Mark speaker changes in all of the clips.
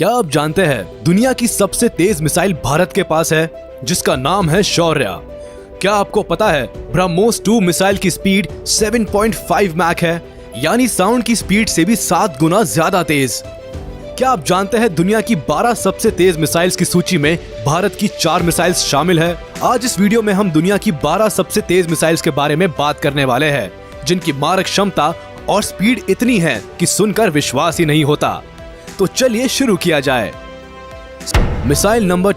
Speaker 1: क्या आप जानते हैं दुनिया की सबसे तेज मिसाइल भारत के पास है जिसका नाम है शौर्य। क्या आपको पता है ब्रह्मोस 2 मिसाइल की स्पीड 7.5 मैक है, यानी साउंड की स्पीड से भी 7 गुना ज्यादा तेज। क्या आप जानते हैं दुनिया की 12 सबसे तेज मिसाइल्स की सूची में भारत की 4 मिसाइल्स शामिल है। आज इस वीडियो में हम दुनिया की 12 सबसे तेज मिसाइल्स के बारे में बात करने वाले हैं जिनकी मारक क्षमता और स्पीड इतनी है कि सुनकर विश्वास ही नहीं होता। तो चलिए शुरू किया जाए। मिसाइल नंबर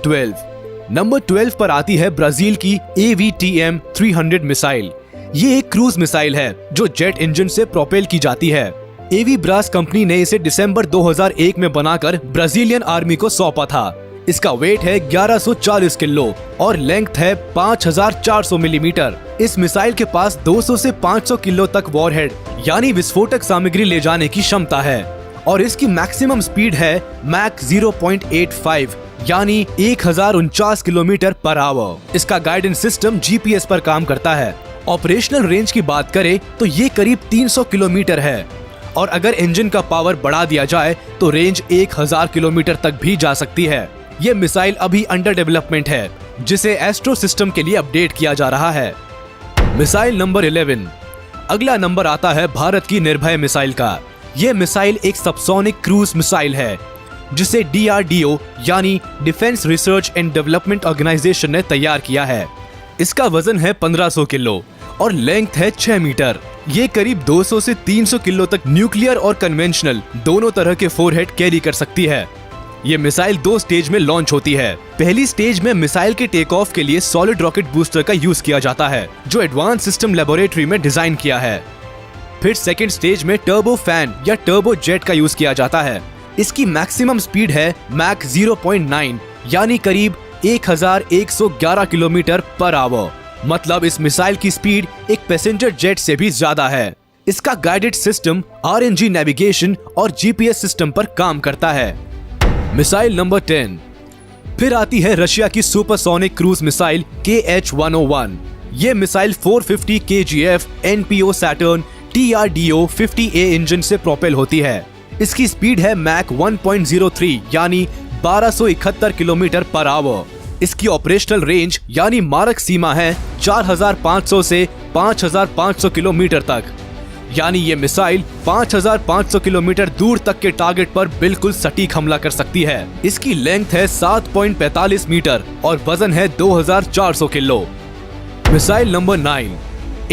Speaker 1: 12 पर आती है ब्राजील की AVTM 300 मिसाइल। ये एक क्रूज मिसाइल है जो जेट इंजन से प्रोपेल की जाती है। एवीब्रास कंपनी ने इसे दिसंबर 2001 में बनाकर ब्राजीलियन आर्मी को सौंपा था। इसका वेट है 1140 किलो और लेंथ है 5400 मिलीमीटर। इस मिसाइल के पास 200 से 500 किलो तक वॉरहेड यानी विस्फोटक सामग्री ले जाने की क्षमता है और इसकी मैक्सिमम स्पीड है मैक 0.85 यानी 1049 किलोमीटर पर आवर। इसका गाइडेंस सिस्टम GPS पर काम करता है। ऑपरेशनल रेंज की बात करें तो ये करीब 300 किलोमीटर है और अगर इंजन का पावर बढ़ा दिया जाए तो रेंज 1000 किलोमीटर तक भी जा सकती है। ये मिसाइल अभी अंडर डेवलपमेंट है जिसे एस्ट्रो सिस्टम के लिए अपडेट किया जा रहा है। Missile number 11। अगला नंबर आता है भारत की निर्भय मिसाइल का। ये मिसाइल एक सबसोनिक क्रूज मिसाइल है जिसे DRDO यानी defence research and development organisation ने तैयार किया है। इसका वजन है 1500 किलो और लेंथ है 6 मीटर। ये करीब 200 से 300 किलो तक न्यूक्लियर और कन्वेंशनल दोनों तरह के फोरहेड कैरी कर सकती है। ये मिसाइल 2 स्टेज में लॉन्च होती है। पहली स्टेज में मिसाइल के टेक ऑफ के लिए सॉलिड रॉकेट बूस्टर का यूज किया जाता है जो एडवांस सिस्टम लेबोरेटरी में डिजाइन किया है। फिर सेकेंड स्टेज में टर्बो फैन या टर्बो जेट का यूज किया जाता है। इसकी मैक्सिमम स्पीड है मैक 0.9 यानी करीब 1111 किलोमीटर पर आवर। मतलब इस मिसाइल की स्पीड एक पैसेंजर जेट से भी ज्यादा है। इसका गाइडेड सिस्टम RNG नेविगेशन और GPS सिस्टम पर काम करता है। Missile number 10। फिर आती है रशिया की सुपरसोनिक क्रूज मिसाइल KH-101। ये missile 450 kgf NPO Saturn TRDO 50A engine से प्रोपेल होती है। इसकी स्पीड है मैक 1.03 यानी 1271 किलोमीटर पर आवर। इसकी ऑपरेशनल रेंज यानी मारक सीमा है 4500 से 5500 किलोमीटर तक, यानी ये मिसाइल 5500 किलोमीटर दूर तक के टारगेट पर बिल्कुल सटीक हमला कर सकती है। इसकी लेंथ है 7.45 मीटर और वजन है 2400 kilo. Missile number 9।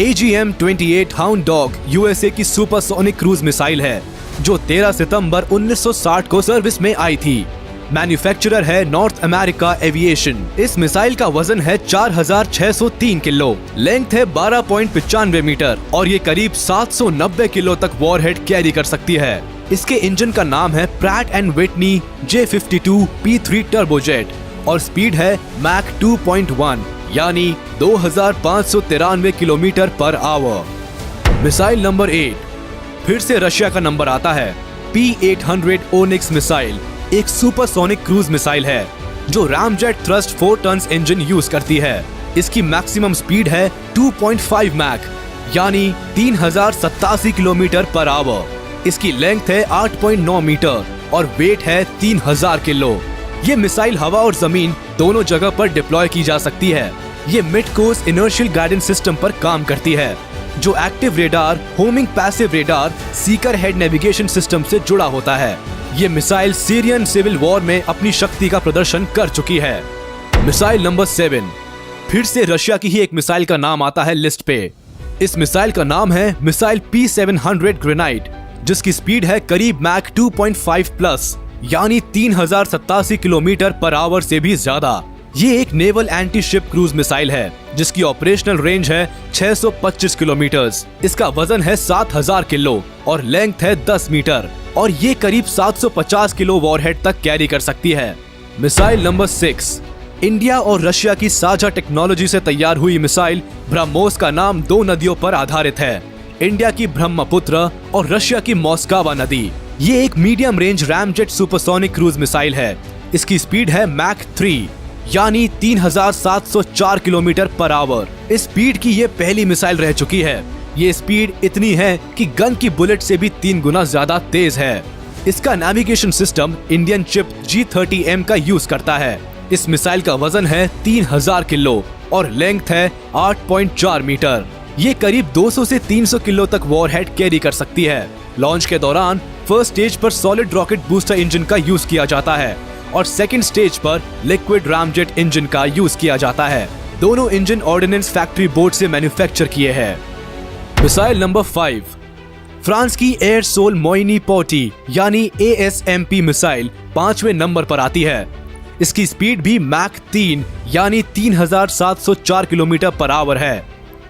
Speaker 1: AGM-28 hound dog USA की सुपरसोनिक क्रूज मिसाइल है जो 13 सितंबर 1960 को सर्विस में आई थी। मैन्युफैक्चरर है नॉर्थ अमेरिका एविएशन। इस मिसाइल का वजन है 4603 किलो, लेंथ है 12.95 मीटर और ये करीब 790 किलो तक वॉरहेड कैरी कर सकती है। इसके इंजन का नाम है Pratt and Whitney J52 P3 turbojet और स्पीड है मैक 2.1 यानी 2593 kilometre per hour. Missile number 8। फिर से रशिया का नंबर आता है। P800 ओनिक्स मिसाइल एक सुपरसोनिक क्रूज मिसाइल है जो ramjet thrust 4 tons engine use करती है। इसकी मैक्सिमम स्पीड है 2.5 मैक यानी 3087 किलोमीटर पर आवर। इसकी लेंथ है 8.9 मीटर और वेट है 3000 किलो। ये मिसाइल हवा और जमीन दोनों जगह पर डिप्लॉय की जा सकती है। ये mid course inertial guidance system पर काम करती है जो active radar, homing passive radar, Sikar head navigation system से जुड़ा होता है। ये मिसाइल सीरियन सिविल वॉर में अपनी शक्ति का प्रदर्शन कर चुकी है। Missile number 7। फिर से रशिया की ही एक मिसाइल का नाम आता है लिस्ट पे। इस मिसाइल का नाम है मिसाइल P700 ग्रेनाइट जिसकी स्पीड है करीब मैक 2.5 प्लस यानी 3087 किलोमीटर पर आवर से भी ज्यादा। ये एक naval anti ship cruise missile है जिसकी ऑपरेशनल रेंज है 625 किलोमीटर। इसका वजन है 7000 किलो और लेंथ है 10 मीटर और ये करीब 750 किलो वॉरहेड तक कैरी कर सकती है। Missile number 6। इंडिया और रशिया की साझा टेक्नोलॉजी से तैयार हुई मिसाइल ब्रह्मोस का नाम 2 नदियों पर आधारित है। इंडिया की ब्रह्मपुत्र और रशिया की मोस्कावा नदी। ये एक medium range ramjet supersonic cruise missile है। इसकी स्पीड है मैक 3 यानी 3704 किलोमीटर पर आवर। इस स्पीड की ये पहली मिसाइल रह चुकी है। ये स्पीड इतनी है कि गन की बुलेट से भी 3 गुना ज्यादा तेज है। इसका navigation system Indian chip G30M का यूज करता है। इस मिसाइल का वजन है 3000 किलो और लेंथ है 8.4 मीटर। ये करीब 200 से 300 किलो तक वॉरहेड कैरी कर सकती है। लॉन्च के दौरान फर्स्ट स्टेज पर सॉलिड रॉकेट बूस्टर इंजन का यूज किया जाता है और सेकंड स्टेज पर लिक्विड रामजेट इंजन का यूज किया जाता है। दोनों इंजन ऑर्डिनेंस फैक्ट्री बोर्ड से मैन्युफैक्चर किए हैं। मिसाइल नंबर 5, फ्रांस की एयर सोल मोइनी पोटी यानी ASMP मिसाइल 5वें नंबर पर आती है। इसकी स्पीड भी मैक 3 यानी 3704 किलोमीटर पर आवर है।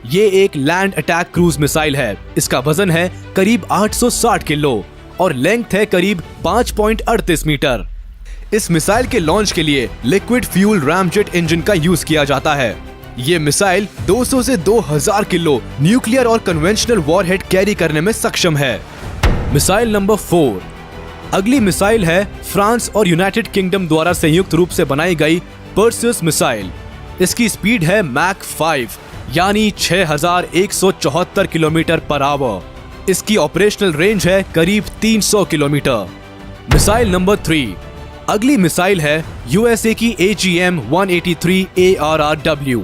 Speaker 1: ये एक लैंड अटैक क्रूज मिसाइल है। इसका वजन है करीब 860 किलो और लेंथ है करीब 5.38 मीटर। इस मिसाइल के लॉन्च के लिए लिक्विड फ्यूल रामजेट इंजन का यूज किया जाता है। ये मिसाइल 200 से 2000 किलो न्यूक्लियर और कन्वेंशनल वॉरहेड कैरी करने में सक्षम है। मिसाइल नंबर 4, अगली मिसाइल है फ्रांस और यूनाइटेड किंगडम द्वारा संयुक्त रूप से बनाई गई पर्सियस मिसाइल। इसकी स्पीड है मैक 5 यानी 6174 किलोमीटर पर आवर। इसकी ऑपरेशनल रेंज है करीब 300 किलोमीटर। मिसाइल नंबर 3, अगली मिसाइल है USA की AGM-183 ARRW।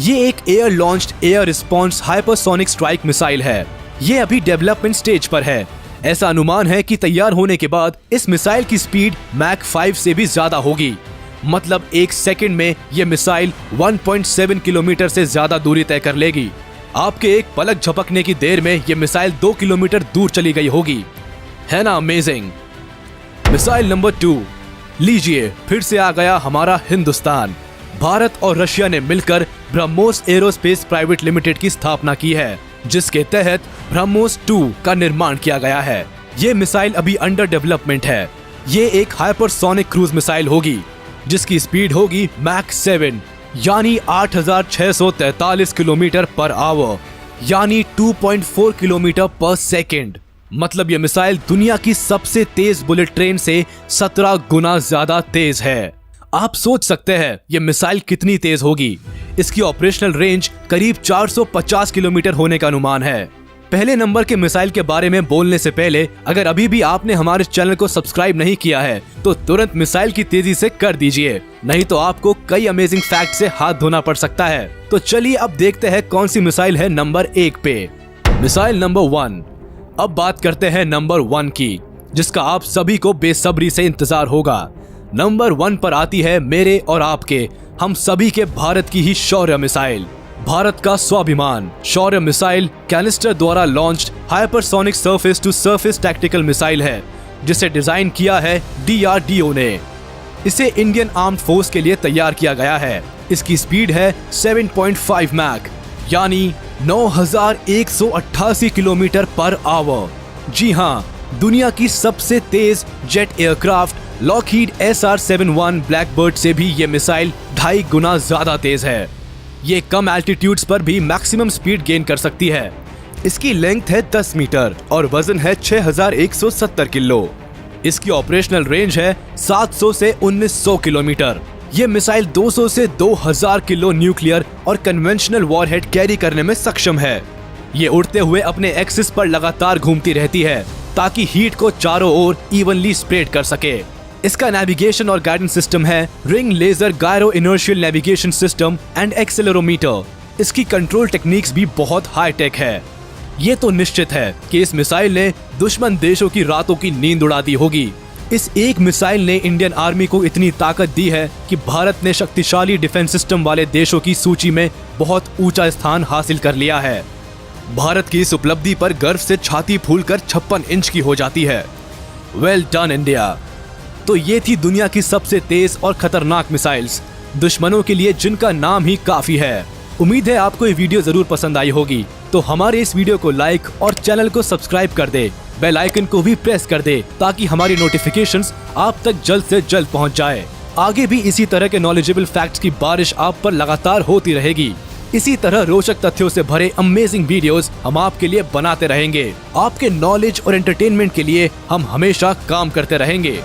Speaker 1: ये एक air launched air response hypersonic strike missile है। ये अभी डेवलपमेंट स्टेज पर है। ऐसा अनुमान है कि तैयार होने के बाद इस मिसाइल की स्पीड मैक 5 से भी ज्यादा होगी। मतलब एक सेकंड में ये मिसाइल 1.7 किलोमीटर से ज्यादा दूरी तय कर लेगी। आपके एक पलक झपकने की देर में ये मिसाइल 2 किलोमीटर दूर चली गई होगी। है ना अमेजिंग। मिसाइल नंबर 2, लीजिए फिर से आ गया हमारा हिंदुस्तान। भारत और रशिया ने मिलकर ब्रह्मोस एरोस्पेस प्राइवेट लिमिटेड की स्थापना की है, जिसके तहत ब्रह्मोस 2 का निर्माण किया गया है। ये मिसाइल अभी अंडर डेवलपमेंट है। ये एक हाइपरसोनिक क्रूज मिसाइल होगी जिसकी स्पीड होगी मैक 7 यानी 8643 किलोमीटर पर आवर यानी 2.4 किलोमीटर पर सेकेंड। मतलब ये मिसाइल दुनिया की सबसे तेज बुलेट ट्रेन से 17 गुना ज्यादा तेज है। आप सोच सकते हैं ये मिसाइल कितनी तेज होगी। इसकी ऑपरेशनल रेंज करीब 450 किलोमीटर होने का अनुमान है। पहले नंबर के मिसाइल के बारे में बोलने से पहले अगर अभी भी आपने हमारे चैनल को सब्सक्राइब नहीं किया है तो तुरंत मिसाइल की तेजी से कर दीजिए, नहीं तो आपको कई अमेजिंग फैक्ट से हाथ धोना पड़ सकता है। तो चलिए अब देखते हैं कौन सी मिसाइल है नंबर 1 पे। Missile number 1। अब बात करते हैं नंबर 1 की, जिसका आप सभी को बेसब्री से इंतजार होगा। नंबर 1 पर आती है मेरे और आपके, हम सभी के भारत की ही शौर्य मिसाइल। भारत का स्वाभिमान शौर्य मिसाइल कैनिस्टर द्वारा launched hypersonic surface to surface tactical missile है, जिसे डिजाइन किया है DRDO ने। इसे इंडियन आर्म्ड फोर्स के लिए तैयार किया गया है। इसकी स्पीड है 7.5 मैक यानी 9188 किलोमीटर पर आवर। जी हाँ, दुनिया की सबसे तेज jet aircraft Lockheed SR-71 Blackbird से भी ये मिसाइल 2.5 गुना ज्यादा तेज है। ये कम एल्टीट्यूड्स पर भी मैक्सिमम स्पीड गेन कर सकती है। इसकी लेंथ है 10 मीटर और वजन है 6170 किलो। इसकी ऑपरेशनल रेंज है 700 से 1900 किलोमीटर। ये मिसाइल 200 से 2000 किलो न्यूक्लियर और कन्वेंशनल वॉरहेड कैरी करने में सक्षम है। ये उड़ते हुए अपने एक्सिस पर लगातार घूमती रहती है ताकि हीट को चारों ओर इवनली स्प्रेड कर सके। इसका नेविगेशन और गाइडेंस सिस्टम है ring laser gyro inertial navigation system and accelerometer. इसकी कंट्रोल टेक्निक्स भी बहुत हाई टेक है। ये तो निश्चित है कि इस मिसाइल ने दुश्मन देशों की रातों की नींद उड़ा दी होगी। इस एक मिसाइल ने इंडियन आर्मी को इतनी ताकत दी है कि भारत ने शक्तिशाली डिफेंस सिस्टम वाले देशों की सूची में बहुत ऊंचा स्थान हासिल कर लिया है। भारत की इस उपलब्धि पर गर्व से छाती फूलकर 56 इंच की हो जाती है। Well done India. तो ये थी दुनिया की सबसे तेज और खतरनाक मिसाइल्स, दुश्मनों के लिए जिनका नाम ही काफी है। उम्मीद है आपको ये वीडियो जरूर पसंद आई होगी। तो हमारे इस वीडियो को लाइक और चैनल को सब्सक्राइब कर दे, बेल आइकन को भी प्रेस कर दे ताकि हमारी नोटिफिकेशंस आप तक जल्द से जल्द पहुंच जाए। आगे भी इसी तरह के नॉलेजेबल फैक्ट्स की बारिश आप पर लगातार होती रहेगी। इसी तरह रोचक तथ्यों से भरे अमेजिंग वीडियोस हम आपके लिए बनाते रहेंगे। आपके नॉलेज और एंटरटेनमेंट के लिए हम हमेशा काम करते रहेंगे।